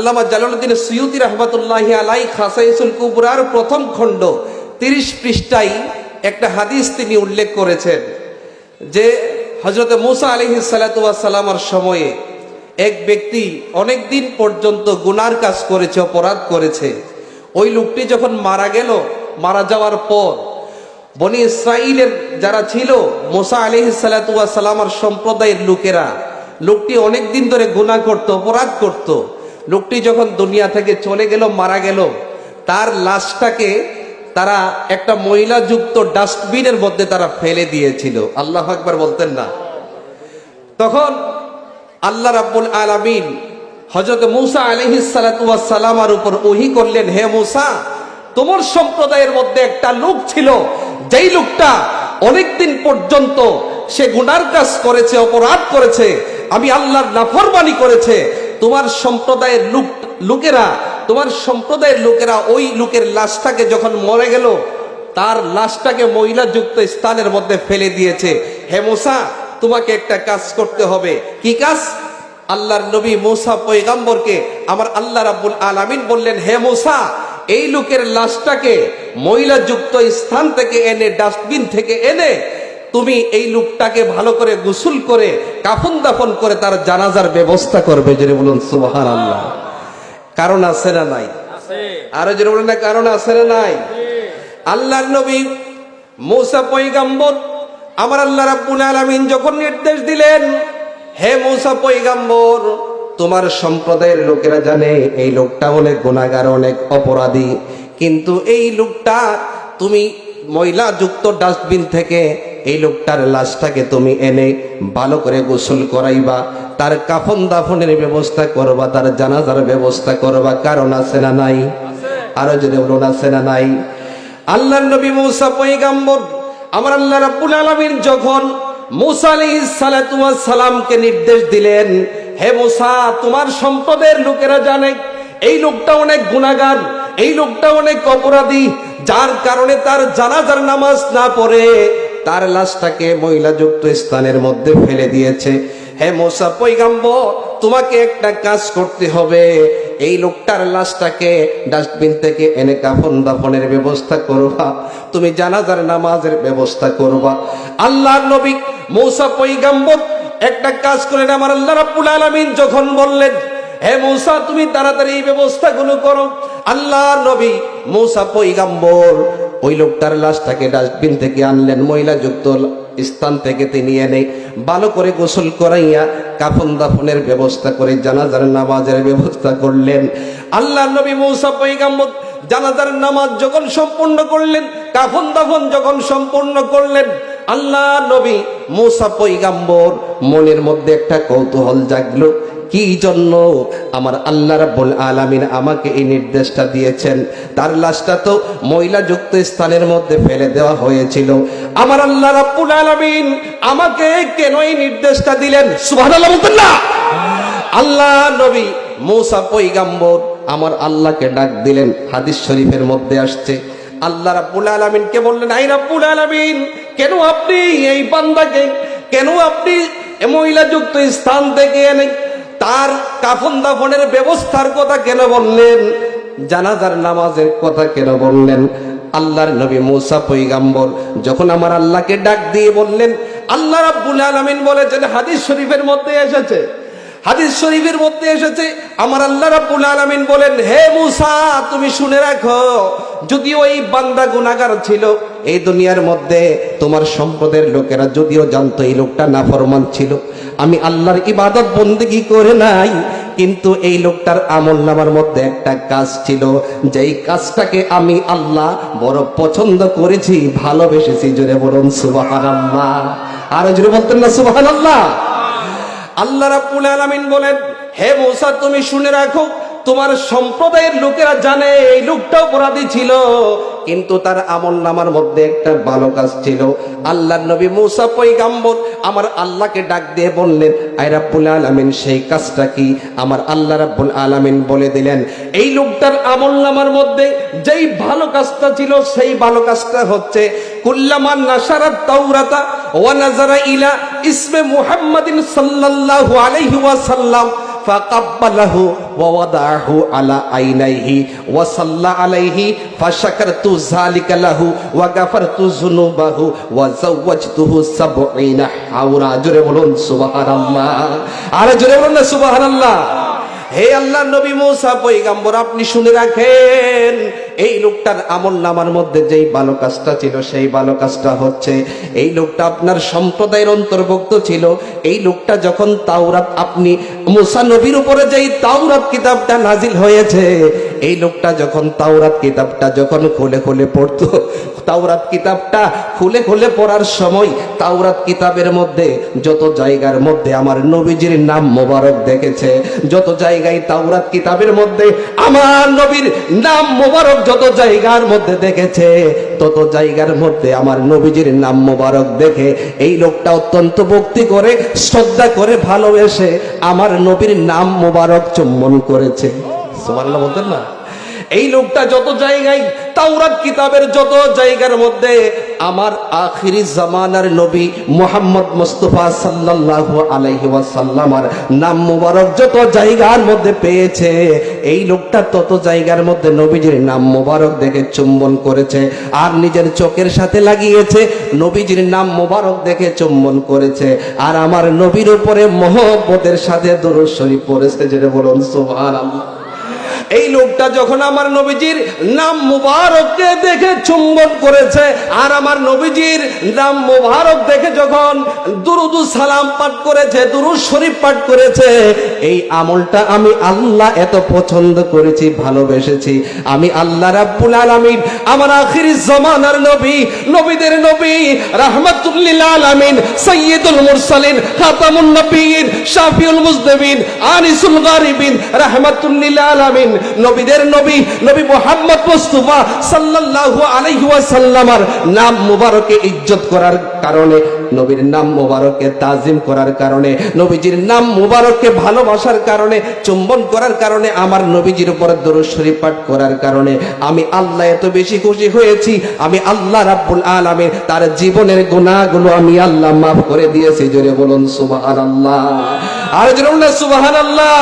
আল্লামা Jalaluddin Suyuti রাহমাতুল্লাহি আলাইহি খাসাইসুল কুবরার প্রথম খণ্ড 30 পৃষ্ঠায় একটা হাদিস তিনি উল্লেখ করেছেন যে হযরত মূসা আলাইহিস সালাতু ওয়াস সালামের সময়ে এক ব্যক্তি অনেক দিন পর্যন্ত গুনার কাজ করেছে, অপরাধ করেছে। ওই লোকটি যখন মারা গেল, মারা যাওয়ার পর বনি ইসরাইলের যারা ছিল মূসা আলাইহিস সালাতু ওয়াস সালামের সম্প্রদায়ের লোকেরা, লোকটি অনেক দিন ধরে গুনাহ করত, অপরাধ করত। লোকটি যখন দুনিয়া থেকে চলে গেল, মারা গেল, তার লাশটাকে তারা একটা ময়লাযুক্ত ডাস্টবিনের মধ্যে তারা ফেলে দিয়েছিল। আল্লাহু আকবার বলতেন না? তখন আল্লাহ রাব্বুল আলামিন হযরত মূসা আলাইহিস সালাতু ওয়াস সালামের উপর ওহী করলেন, হে মূসা, তোমার সম্প্রদায়ের মধ্যে একটা লোক ছিল, যেই লোকটা অনেকদিন পর্যন্ত সে গুনার কাজ করেছে, অপরাধ করেছে, আমি আল্লাহর নাফরমানি করেছে। তোমার সম্প্রদায়ের লোকেরা ওই লোকের লাশটাকে যখন মরে গেল, তার লাশটাকে ময়লাযুক্ত স্থানের মধ্যে ফেলে দিয়েছে। হে মূসা, তোমাকে একটা কাজ করতে হবে। কি কাজ? আল্লাহর নবী মূসা পয়গম্বরকে আমার আল্লাহ রাব্বুল আলামিন বললেন, হে মূসা, এই লোকের লাশটাকে ময়লাযুক্ত স্থান থেকে এনে, ডাস্টবিন থেকে এনে, তুমি এই লোকটাকে ভালো করে গোসল করে কাফন দাফন করে তার জানাজার ব্যবস্থা করবে। জোরে বলুন সুবহানাল্লাহ। কারণ আছে না নাই? আরো জোরে বলুন না, কারণ আছে না নাই? আল্লাহর নবী মূসা পয়গম্বর আমার আল্লাহ রাব্বুল আলামিন যখন নির্দেশ দিলেন, হে মূসা পয়গম্বর, তোমার সম্প্রদায়ের লোকেরা জানে এই লোকটা অনেক গুনাহগার, অনেক অপরাধী, কিন্তু এই লোকটা তুমি ময়লাযুক্ত ডাস্টবিন থেকে এই লোকটার লাশটাকে তুমি এনে ভালো করে গোসল করাইবা, তার কাফন দাফনের ব্যবস্থা করবা, তার জানাজার ব্যবস্থা করবা। কারণ আছে না নাই? আরো যদি বলুন, আছে না নাই? আল্লাহর নবী মূসা পয়গম্বর আমার আল্লাহ রাব্বুল আলামিন যখন মূসা আলাইহিস সালাতু ওয়াস সালামকে নির্দেশ দিলেন, হে মূসা, তোমার সম্প্রদায়ের লোকেরা জানে এই লোকটা অনেক গুনাহগার, এই লোকটা অনেক অপরাধী, যার কারণে তার জানাজার নামাজ না পড়ে তার লাশটাকে ময়লাযুক্ত স্থানের মধ্যে ফেলে দিয়েছে। হে মূসা পয়গম্বর, তোমাকে একটা কাজ করতে হবে, এই লোকটার লাশটাকে ডাস্টবিন থেকে এনে কাফন দাফনের ব্যবস্থা করবা, তুমি জানাজার নামাজের ব্যবস্থা করবা। আল্লাহর নবী মূসা পয়গম্বর একটা কাজ করেন। আমার আল্লাহ রাব্বুল আলামিন যখন বললেন, হে মূসা, তুমি তাড়াতাড়ি এই ব্যবস্থাগুলো করো, আল্লাহর নবী মূসা পয়গম্বর ওই লোকটার লাশটাকে ডাস্টবিন থেকে আনলেন, ময়লাযুক্ত স্থান থেকে তিনি এনে ভালো করে গোসল করাইয়া কাফন দাফনের ব্যবস্থা করে জানাজার নামাজের ব্যবস্থা করলেন। আল্লাহর নবী মূসা পয়গম্বর জানাজার নামাজ যখন সম্পূর্ণ করলেন, কাফন দাফন যখন সম্পূর্ণ করলেন, আল্লাহর নবী মূসা পয়গম্বর মনের মধ্যে একটা কৌতূহল জাগলো, কি জন্য আমার আল্লাহ রাব্বুল আলামিন আমাকে এই নির্দেশটা দিয়েছেন? তার লাশটা তো ময়লাযুক্ত স্থানের মধ্যে ফেলে দেওয়া হয়েছিল, আমার আল্লাহ রাব্বুল আলামিন আমাকে কেন এই নির্দেশটা দিলেন? সুবহানাল্লাহ বলতেন না? আল্লাহ নবী মূসা পয়গম্বর আমার আল্লাহকে ডাক দিলেন। হাদিস শরীফের মধ্যে আসছে, আল্লাহ রাব্বুল আলামিনকে বললেন, আই রাব্বুল আলামিন, কেন আপনি এই বান্দাকে, কেন আপনি ময়লাযুক্ত স্থান থেকে এনে তার কাফন দাফনের ব্যবস্থার কথা কেন বললেন? জানাজার নামাজের কথা কেন বললেন? আল্লাহর নবী মূসা পয়গম্বর যখন আমার আল্লাহকে ডাক দিয়ে বললেন, আল্লাহ রাব্বুল আলামিন বলেছেন, হাদিস শরীফের মধ্যে এসেছে, হাদিস শরীফের মধ্যে এসেছে, আমার আল্লাহ রাব্বুল আলামিন বলেন, হে মূসা, তুমি শুনে রাখো, যদিও এই বান্দা গুনাহগার ছিল, এই দুনিয়ার মধ্যে তোমার সম্প্রদায়ের লোকেরা যদিও জানতো এই লোকটা নাফরমান ছিল, আমি আল্লাহর ইবাদত বন্দেগী করে নাই, কিন্তু এই লোকটার আমলনামার মধ্যে একটা কাজ ছিল, যেই কাজটাকে আমি আল্লাহ বড় পছন্দ করেছি, ভালোবেসেছি। জোরে বলুন সুবহানাল্লাহ। আরো জোরে বলতেন না সুবহানাল্লাহ? আল্লাহ রাব্বুল আলামিন বলেন, হে মূসা, তুমি শুনে রাখো, তোমার সম্প্রদায়ের লোকেরা জানে এই লোকটা অপরাধী ছিল, কিন্তু তার আমলনামার মধ্যে একটা ভালো কাজ ছিল। আল্লাহর নবী মূসা পয়গম্বর আমার আল্লাহকে ডাক দিয়ে বললেন, আয় রাব্বুল আলামিন, সেই কাজটা কি? আমার আল্লাহ রাব্বুল আলামিন বলে দিলেন, এই লোকটার আমলনামার মধ্যে যেই ভালো কাজটা ছিল, সেই ভালো কাজটা হচ্ছে, কুল্লামান নাশারাত তাওরাতা ওয়া নাযারা ইলা ইসমে মুহাম্মাদিন সাল্লাল্লাহু আলাইহি ওয়াসাল্লাম ফাকাব্বালাহু ওয়া ওয়াদাহু আলা আইনাইহি ওয়া সাল্লা আলাইহি ফাশাকারতু যালিকা লাহু ওয়া গাফারতু যুনুবাহু ওয়া যাওয়াজতুহু ৭০ হাওরা। জোরে বলুন সুবহানাল্লাহ, আরে জোরে বলুন না সুবহানাল্লাহ। হে আল্লাহর নবী মুসা পয়গম্বর, আপনি শুনে রাখেন, এই লোকটার আমলনামার মধ্যে যেই ভালো কাজটা ছিল সেই ভালো কাজটা হচ্ছে, এই লোকটা আপনার সম্প্রদায়ের অন্তর্ভুক্ত ছিল। এই লোকটা যখন তাওরাত, আপনি মুসা নবীর উপরে যেই তাওরাত কিতাবটা নাজিল হয়েছে, এই লোকটা যখন তাওরাত কিতাবটা যখন খুলে খুলে পড়তো, তাওরাত কিতাবটা খুলে খুলে পড়ার সময় তাওরাত কিতাবের মধ্যে যত জায়গার মধ্যে আমার নবীজির নাম মোবারক দেখেছে, যত জায়গায় তাওরাত কিতাবের মধ্যে আমার নবীর নাম মোবারক যত জায়গার মধ্যে দেখেছে, তত জায়গার মধ্যে আমার নবীজির নাম মোবারক দেখে এই লোকটা অত্যন্ত ভক্তি করে, শ্রদ্ধা করে, ভালোবেসে আমার নবীর নাম মোবারক চুম্বন করেছে। সুবহানাল্লাহ বলতেন না? এই লোকটা যত জায়গায় তাওরাত কিতাবের যত জায়গার মধ্যে আমার আখিরি জামানার নবী মুহাম্মদ মুস্তাফা সাল্লাল্লাহু আলাইহি ওয়াসাল্লামের নাম মোবারক যত জায়গার মধ্যে পেয়েছে, এই লোকটা তত জায়গার মধ্যে নবীজির নাম মোবারক দেখে চুম্বন করেছে, আর নিজের চোখের সাথে লাগিয়েছে, নবীজির নাম মোবারক দেখে চুম্বন করেছে, আর আমার নবীর উপরে মহব্বতের সাথে দরুদ শরীফ পড়েছে। যেটা বলুন সুবহানাল্লাহ। এই লোকটা যখন আমার নবীজির নাম মুবারককে দেখে চুম্বন করেছে, আর আমার নবীজির নাম মুবারক দেখে যখন দুরুদ সালাম পাঠ করেছে, দুরুদ শরীফ পাঠ করেছে, এই আমলটা আমি আল্লাহ এত পছন্দ করেছি, ভালোবেসেছি। আমি আল্লাহ রাব্বুল আলামিন আমার আখিরি জামানার নবী, নবীদের নবী, রাহমাতুল লিল আলামিন, সাইয়্যিদুল মুরসালিন, খাতামুন নবিয়্যিন, শাফিউল মুজনিবিন, আনিসুল গারিবিন, রাহমাতুল লিল আলামিন, নবীদের নবী, নবী মুহাম্মদ মুস্তাফা সাল্লাল্লাহু আলাইহি ওয়াসাল্লামের নাম মুবারকে ইজ্জত করার কারণে, নবীর নাম মুবারককে তাজিম করার কারণে, নবীজির নাম মুবারককে ভালোবাসার কারণে, চুম্বন করার কারণে, আমার নবীজির উপর দরুদ শরীফ পাঠ করার কারণে আমি আল্লাহ এত বেশি খুশি হয়েছি। আমি আল্লাহ রাব্বুল আলামিন তার জীবনের গুনাহগুলো আমি আল্লাহ মাফ করে দিয়েছি। জোরে বলুন সুবহানাল্লাহ, আর জোরে বলুন সুবহানাল্লাহ।